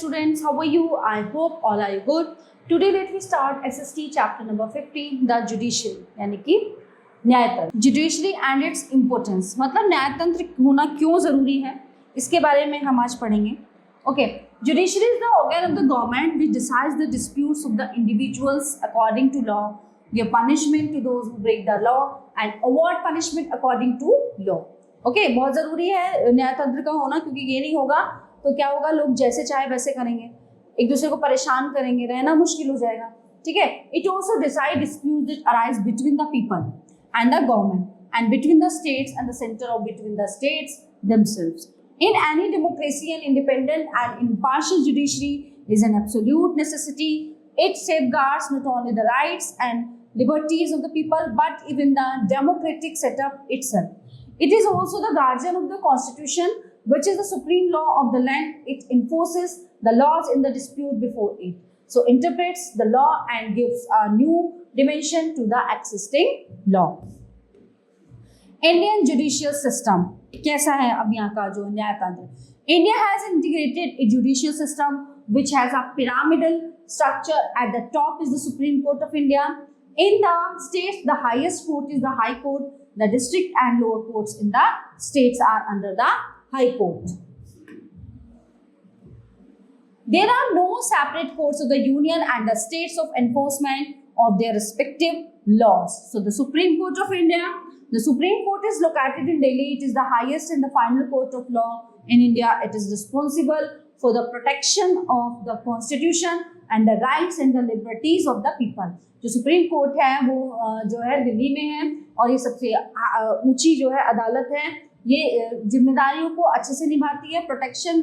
students, how are you? I hope all are good. Today let me start SST chapter number 15, the judiciary, यानी कि न्यायतंत्र. Judiciary and its importance, मतलब न्यायतंत्र होना क्यों जरूरी है, इसके बारे में हम आज पढ़ेंगे. Okay, judiciary is the organ of the government which decides the disputes of the individuals according to law, give punishment to those who break the law and award punishment according to law. Okay, बहुत जरूरी है न्यायतंत्र का होना, क्योंकि ये नहीं होगा तो क्या होगा, लोग जैसे चाहे वैसे करेंगे, एक दूसरे को परेशान करेंगे, रहना मुश्किल हो जाएगा. ठीक है. It also decide disputes that arise between the people and the government and between the states and the centre of between the states themselves. In any democracy, an independent and impartial judiciary is an absolute necessity. It safeguards not only the rights and liberties of the people but even the democratic setup itself. It is also the guardian of the constitution, which is the supreme law of the land. It enforces the laws in the dispute before it. So interprets the law and gives a new dimension to the existing law. Indian judicial system कैसा है अब यहाँ का जो न्यायतंत्र? India has integrated a judicial system which has a pyramidal structure. At the top is the Supreme Court of India. In the states, the highest court is the High Court. The district and lower courts in the states are under the High Court. There are no separate courts of the Union and the states of enforcement of their respective laws. So the Supreme Court of India, the Supreme Court is located in Delhi. It is the highest and the final court of law in India. It is responsible for the protection of the constitution and the rights and the liberties of the people. जो supreme court है वो जो है दिल्ली में है और ये सबसे ऊंची जो है अदालत है. ये जिम्मेदारियों को अच्छे से निभाती है, प्रोटेक्शन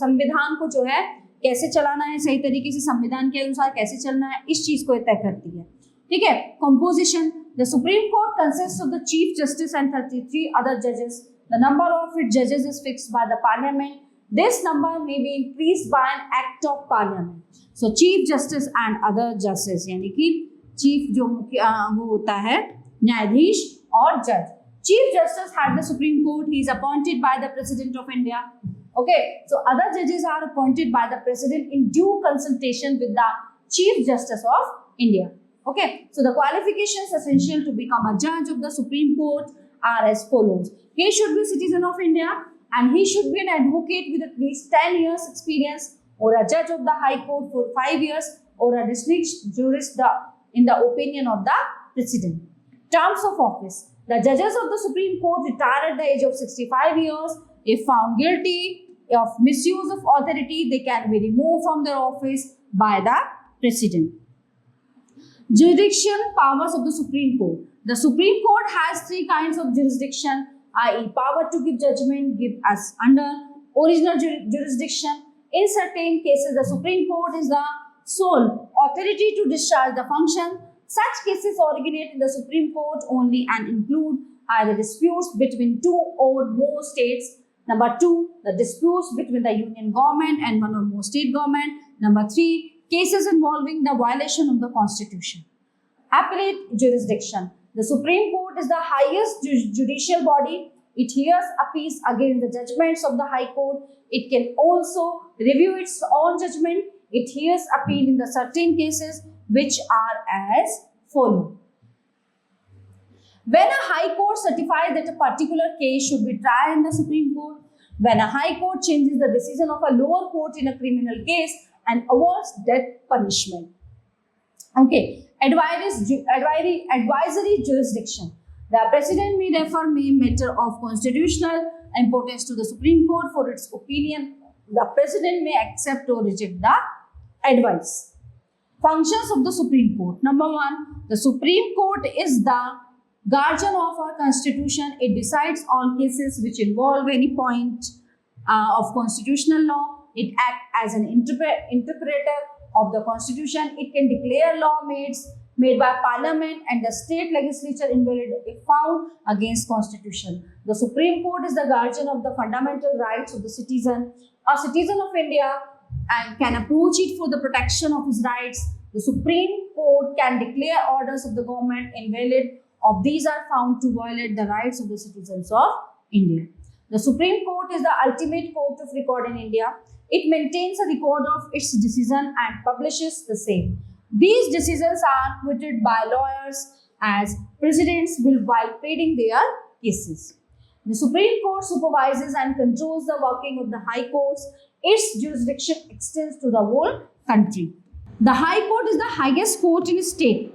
संविधान को जो है कैसे चलाना है, सही तरीके से संविधान के अनुसार कैसे चलना है, इस चीज को तय करती है. ठीक है. Composition, the supreme court consist of the chief justice and 33 other जजेस. द नंबर ऑफ इट जजेस is fixed by the parliament. This number may be increased by an act of parliament. So chief justice and other justice यानी कि chief जो वो होता है न्यायाधीश और जज. Chief Justice had the Supreme Court. He is appointed by the President of India. Okay, so other judges are appointed by the President in due consultation with the Chief Justice of India. Okay, so the qualifications essential to become a judge of the Supreme Court are as follows. He should be a citizen of India and he should be an advocate with at least 10 years experience, or a judge of the High Court for 5 years, or a distinguished jurist in the opinion of the President. Terms of office. The judges of the Supreme Court retire at the age of 65 years. If found guilty of misuse of authority, they can be removed from their office by the President. Jurisdiction powers of the Supreme Court. The Supreme Court has 3 kinds of jurisdiction, i.e. power to give judgment, give as under original jurisdiction. In certain cases, the Supreme Court is the sole authority to discharge the function. Such cases originate in the Supreme Court only and include either disputes between 2 or more states. Number 2, the disputes between the union government and 1 or more state government. Number 3, cases involving the violation of the constitution. Appellate jurisdiction. The Supreme Court is the highest judicial body. It hears appeals against the judgments of the High Court. It can also review its own judgment. It hears appeal in the certain cases which are as follow. When a High Court certifies that a particular case should be tried in the Supreme Court, when a High Court changes the decision of a lower court in a criminal case and awards death punishment. Okay, advisory jurisdiction. The President may refer a matter of constitutional importance to the Supreme Court for its opinion. The President may accept or reject the advice. Functions of the Supreme Court. Number 1, the Supreme Court is the guardian of our constitution. It decides all cases which involve any point of constitutional law. It acts as an interpreter of the constitution. It can declare law made by parliament and the state legislature invalid if found against constitution. The Supreme Court is the guardian of the fundamental rights of the citizen. A citizen of India and can approach it for the protection of his rights. The Supreme Court can declare orders of the government invalid if these are found to violate the rights of the citizens of India. The Supreme Court is the ultimate court of record in India. It maintains a record of its decision and publishes the same. These decisions are quoted by lawyers as precedents while pleading their cases. The Supreme Court supervises and controls the working of the High Courts. Its jurisdiction extends to the whole country. The High Court is the highest court in a state.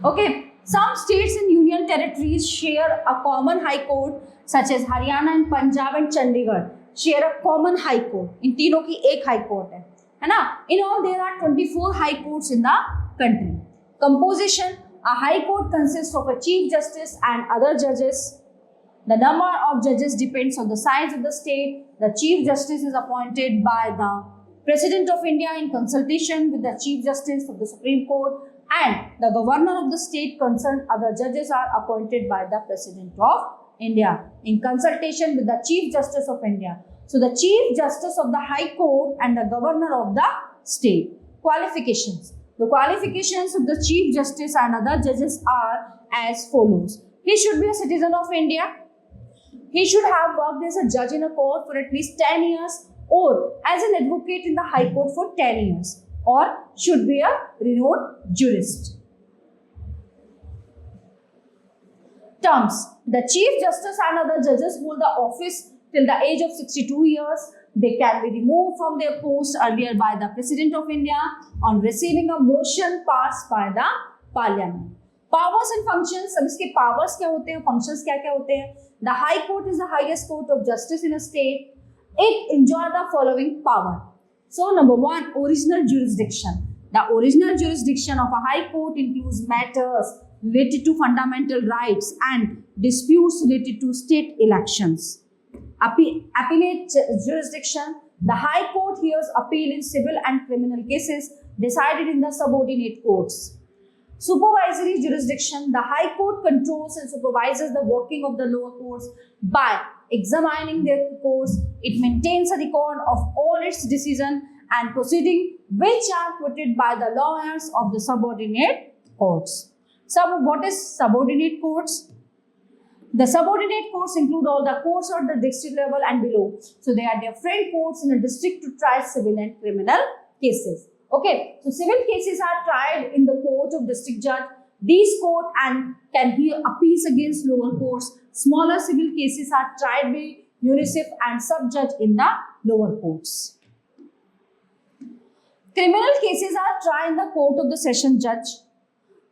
Okay, some states and union territories share a common High Court, such as Haryana and Punjab and Chandigarh share a common High Court. इन तीनों की एक High Court है ना? In all, there are 24 High Courts in the country. Composition: a High Court consists of a Chief Justice and other judges. The number of judges depends on the size of the state. The Chief Justice is appointed by the President of India in consultation with the Chief Justice of the Supreme Court, and the Governor of the state concerned. Other judges are appointed by the President of India in consultation with the Chief Justice of India. So the Chief Justice of the High Court and the Governor of the state. Qualifications: the qualifications of the Chief Justice and other judges are as follows. He should be a citizen of India. He should have worked as a judge in a court for at least 10 years or as an advocate in the High Court for 10 years, or should be a renowned jurist. Terms: the Chief Justice and other judges hold the office till the age of 62 years. They can be removed from their post earlier by the President of India on receiving a motion passed by the Parliament. Powers and functions: अब इसके powers क्या होते हैं, functions क्या क्या होते हैं? The High Court is the highest court of justice in a state. It enjoy the following power. So number 1, original jurisdiction. The original jurisdiction of a High Court includes matters related to fundamental rights and disputes related to state elections. Appellate jurisdiction: the High Court hears appeal in civil and criminal cases decided in the subordinate courts. Supervisory jurisdiction: the High Court controls and supervises the working of the lower courts by examining their courts. It maintains a record of all its decisions and proceedings which are quoted by the lawyers of the subordinate courts. What is subordinate courts? The subordinate courts include all the courts at the district level and below. So they are different courts in a district to try civil and criminal cases. Okay, so civil cases are tried in the court of district judge. These court and can hear appeals against lower courts. Smaller civil cases are tried by municip and sub-judge in the lower courts. Criminal cases are tried in the court of the session judge.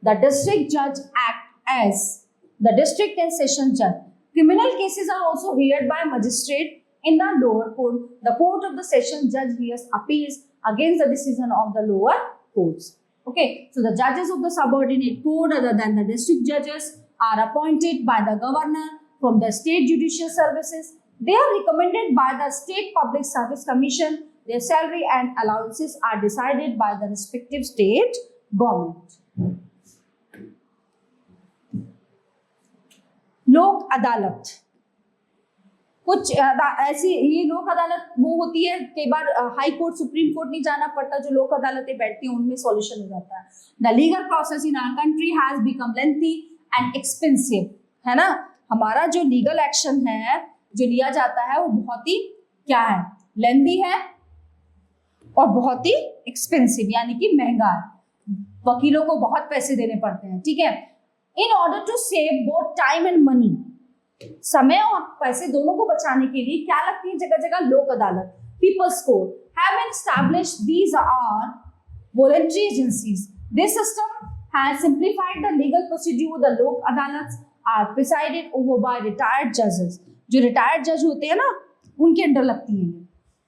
The district judge act as the district and session judge. Criminal cases are also heard by magistrate in the lower court. The court of the session judge hears appeals against the decision of the lower courts. Okay, so the judges of the subordinate court other than the district judges are appointed by the governor from the state judicial services. They are recommended by the State Public Service Commission. Their salary and allowances are decided by the respective state government. लोक अदालत: कुछ ऐसी ये लोक अदालत वो होती है, कई बार हाई कोर्ट सुप्रीम कोर्ट नहीं जाना पड़ता, जो लोक अदालतें बैठती हैं उनमें सॉल्यूशन हो जाता है. The legal process in our country has become lengthy and expensive, है ना. हमारा जो लीगल एक्शन है जो लिया जाता है वो बहुत ही क्या है, लेंथी है और बहुत ही एक्सपेंसिव यानी कि महंगा है. वकीलों को बहुत पैसे देने पड़ते हैं. ठीक है. In order to save both time and money, समय और पैसे दोनों को बचाने के लिए क्या लगती है जगह जगह Lok Adalat. People's court have been established. These are voluntary agencies. This system has simplified the legal procedure. The Lok Adalat are presided over by retired जजेस. जो रिटायर्ड जज होते हैं ना उनके अंडर लगती है.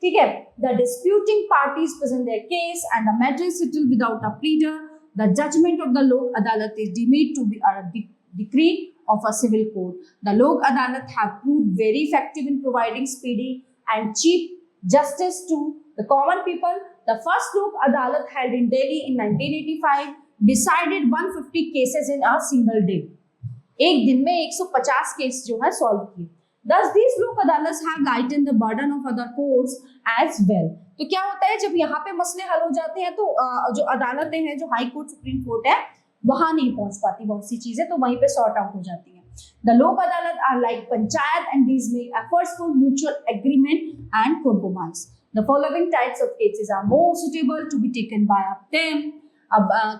ठीक है. The disputing parties present there case and the matter is settled without a pleader. The judgment of the Lok Adalat is deemed to be a decree of a civil court. The Lok Adalat have proved very effective in providing speedy and cheap justice to the common people. The first Lok Adalat held in Delhi in 1985 decided 150 cases in a single day. एक दिन में 150 case जो है solve किए. Thus these Lok Adalats have lightened the burden of other courts as well. तो क्या होता है जब यहाँ पे मसले हल हो जाते हैं तो जो अदालतें हैं, जो हाई कोर्ट सुप्रीम कोर्ट है, वहां नहीं पहुंच पाती बहुत सी चीजें, तो वहीं पे सॉर्ट आउट हो जाती हैं. The Lok Adalat are like panchayat and these make efforts for mutual agreement and compromise. The following types of cases are more suitable to be taken by them.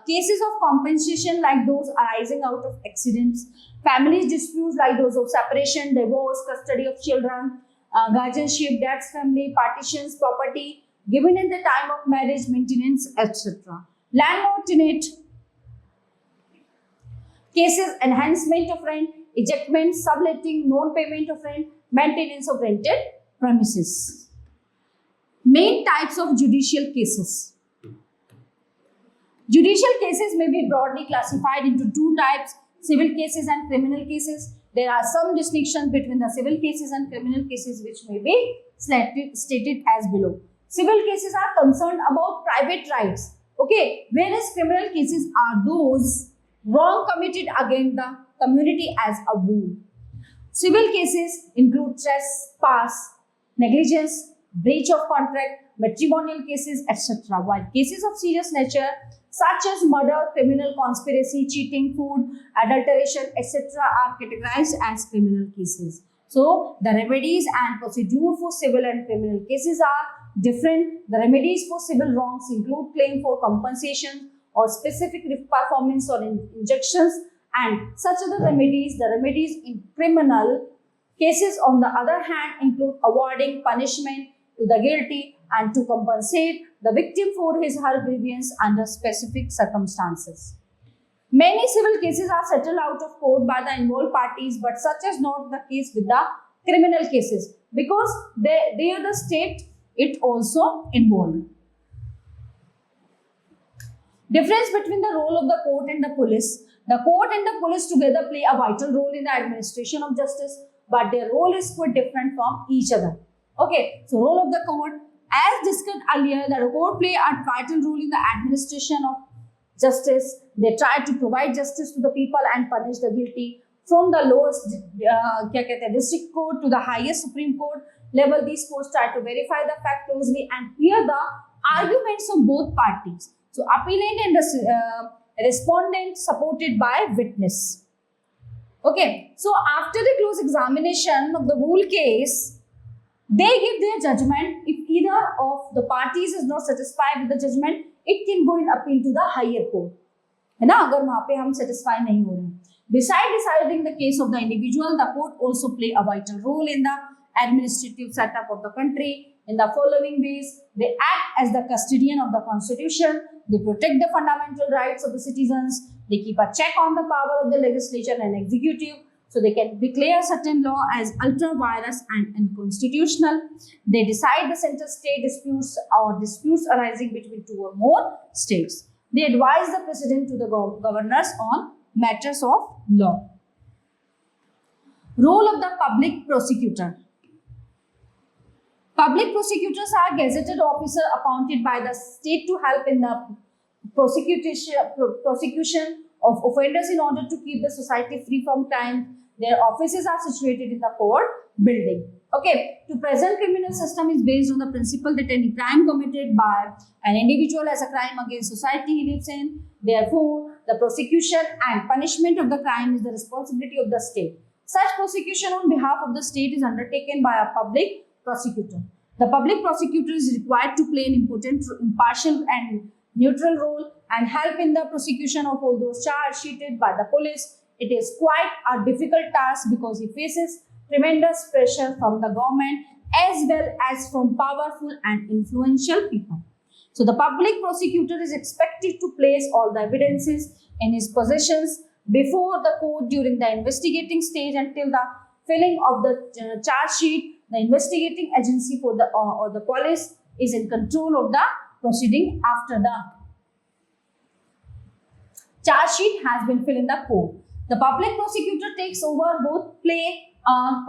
Cases of compensation like those arising out of accidents, family disputes like those of separation, divorce, custody of children, guardianship, debts, family, partitions, property given at the time of marriage, maintenance, etc. Landlord tenant cases, enhancement of rent, ejectment, subletting, non-payment of rent, maintenance of rented premises. Main types of judicial cases. Judicial cases may be broadly classified into two types, civil cases and criminal cases. There are some distinctions between the civil cases and criminal cases which may be stated as below. Civil cases are concerned about private rights, okay, whereas criminal cases are those wrong committed against the community as a whole. Civil cases include trespass, negligence, breach of contract, matrimonial cases, etc. While cases of serious nature such as murder, criminal conspiracy, cheating, food, adulteration, etc. are categorized as criminal cases. So, the remedies and procedure for civil and criminal cases are different. The remedies for civil wrongs include claim for compensation or specific performance or injunctions and such other remedies. The remedies in criminal cases, on the other hand, include awarding punishment to the guilty and to compensate the victim for his or her grievance under specific circumstances. Many civil cases are settled out of court by the involved parties, but such is not the case with the criminal cases because they are the state it also involved. Difference between the role of the court and the police. The court and the police together play a vital role in the administration of justice, but their role is quite different from each other. Okay, so role of the court. As discussed earlier, the court play a vital role in the administration of justice. They try to provide justice to the people and punish the guilty. From the lowest district court to the highest Supreme Court level, these courts try to verify the fact closely and hear the arguments of both parties. So, appellant and the respondent supported by witness. Okay, so after the close examination of the whole case, they give their judgment. If either of the parties is not satisfied with the judgment, it can go in appeal to the higher court. है ना, अगर वहाँ पे हम satisfy नहीं हो रहे. Besides deciding the case of the individual, the court also play a vital role in the administrative setup of the country. In the following ways, they act as the custodian of the constitution. They protect the fundamental rights of the citizens. They keep a check on the power of the legislature and executive. So they can declare certain law as ultra-virus and unconstitutional. They decide the center-state disputes or disputes arising between two or more states. They advise the president to the governors on matters of law. Role of the public prosecutor. Public prosecutors are gazetted officers appointed by the state to help in the prosecution of offenders in order to keep the society free from crime. Their offices are situated in the court building. Okay, the present criminal system is based on the principle that any crime committed by an individual as a crime against society he lives in. Therefore, the prosecution and punishment of the crime is the responsibility of the state. Such prosecution on behalf of the state is undertaken by a public prosecutor. The public prosecutor is required to play an important, impartial and neutral role and help in the prosecution of all those charged sheeted by the police. It is quite a difficult task because he faces tremendous pressure from the government as well as from powerful and influential people. So the public prosecutor is expected to place all the evidences in his possessions before the court during the investigating stage until the filling of the charge sheet. The investigating agency for the or the police is in control of the proceeding after the charge sheet has been filled in the court. The public prosecutor takes over both play a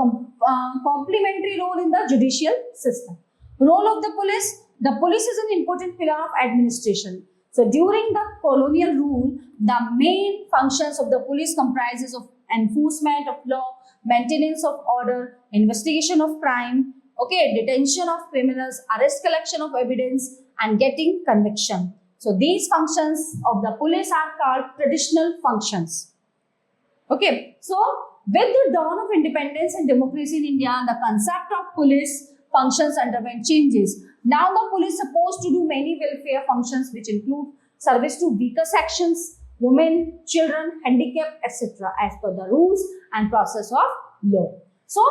complementary role in the judicial system. Role of the police. The police is an important pillar of administration. So during the colonial rule, the main functions of the police comprises of enforcement of law, maintenance of order, investigation of crime, okay, detention of criminals, arrest, collection of evidence, and getting conviction. So these functions of the police are called traditional functions. Okay, so with the dawn of independence and democracy in India, the concept of police functions underwent changes. Now the police is supposed to do many welfare functions which include service to weaker sections, women, children, handicapped, etc. as per the rules and process of law. So,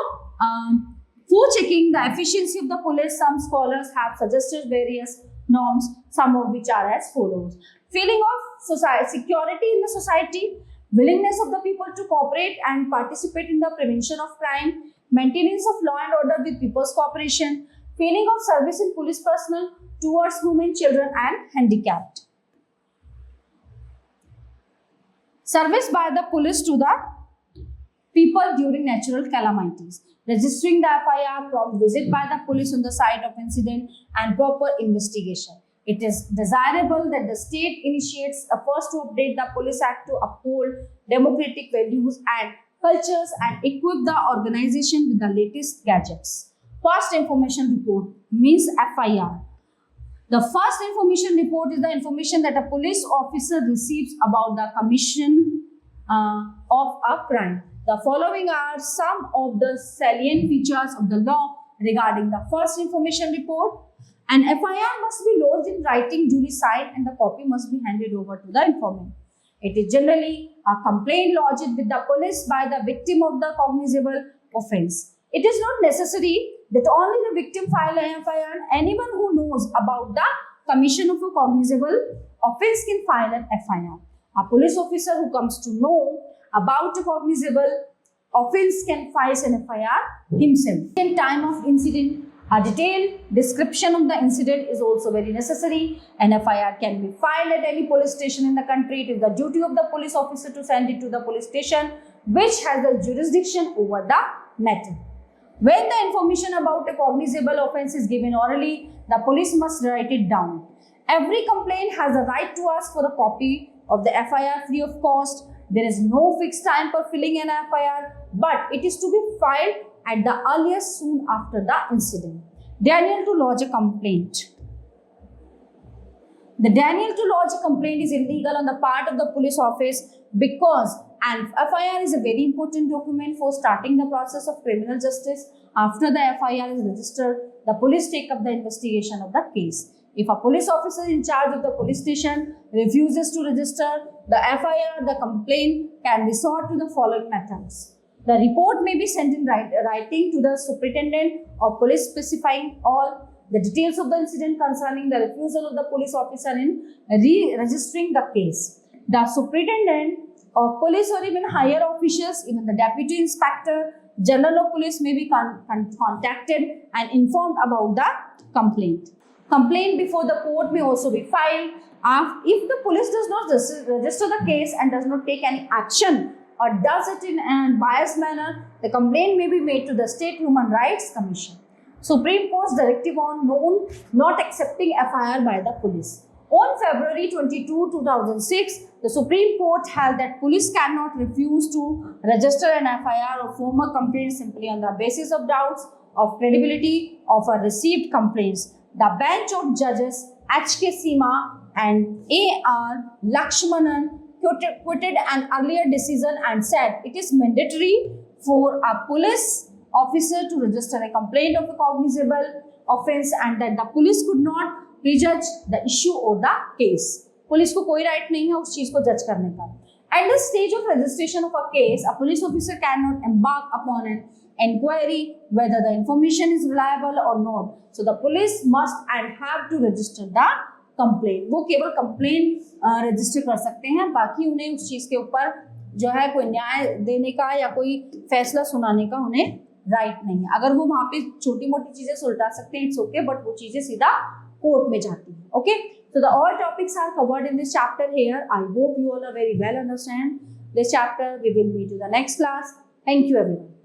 for checking the efficiency of the police, some scholars have suggested various norms, some of which are as follows. Feeling of security in the society, willingness of the people to cooperate and participate in the prevention of crime, maintenance of law and order with people's cooperation, feeling of service in police personnel towards women, children and handicapped. Service by the police to the people during natural calamities, registering the FIR, prompt visit by the police on the site of incident and proper investigation. It is desirable that the state initiates a first to update the Police Act to uphold democratic values and cultures and equip the organization with the latest gadgets. First information report means FIR. The first information report is the information that a police officer receives about the commission of a crime. The following are some of the salient features of the law regarding the first information report. An FIR must be lodged in writing, duly signed, and the copy must be handed over to the informant. It is generally a complaint lodged with the police by the victim of the cognizable offence. It is not necessary that only the victim file an FIR. Anyone who knows about the commission of a cognizable offence can file an FIR. A police officer who comes to know about a cognizable offence can file an FIR himself. In time of incident, a detailed description of the incident is also very necessary. An FIR can be filed at any police station in the country. It is the duty of the police officer to send it to the police station which has the jurisdiction over the matter. When the information about a cognizable offence is given orally, the police must write it down. Every complaint has a right to ask for a copy of the FIR free of cost. There is no fixed time for filling an FIR, but it is to be filed at the earliest soon after the incident. Denial to lodge a complaint. The denial to lodge a complaint is illegal on the part of the police office because an FIR is a very important document for starting the process of criminal justice. After the FIR is registered, the police take up the investigation of the case. If a police officer in charge of the police station refuses to register the FIR, the complaint can resort to the following methods. The report may be sent in writing to the superintendent of police specifying all the details of the incident concerning the refusal of the police officer in re-registering the case. The superintendent of police or even higher officials, even the deputy inspector general of police may be contacted and informed about the complaint. Complaint before the court may also be filed. If the police does not register the case and does not take any action or does it in a biased manner, the complaint may be made to the State Human Rights Commission. Supreme Court's directive on not accepting FIR by the police. On February 22, 2006, the Supreme Court held that police cannot refuse to register an FIR or form a complaint simply on the basis of doubts of credibility of a received complaints. The bench of judges H.K. Seema and A.R. Lakshmanan quoted an earlier decision and said it is mandatory for a police officer to register a complaint of a cognizable offence and that the police could not prejudge the issue or the case. Police को कोई right नहीं है उस चीज को जज करने का. At the stage of registration of a case, a police officer cannot embark upon an inquiry whether the information is reliable or not. So the police must and have to register the complaint. वो केवल complaint register कर सकते हैं, बाकी उन्हें उस चीज के ऊपर जो है कोई न्याय देने का या कोई फैसला सुनाने का उन्हें राइट नहीं है. अगर वो वहाँ पे छोटी मोटी चीजें सुलझा सकते हैं, इट्स ओके, बट वो चीजें सीधा कोर्ट में जाती है. Okay, so the all topics are covered in this chapter here. I hope you all are very well understand this chapter. We will meet to the next class. Thank you everyone.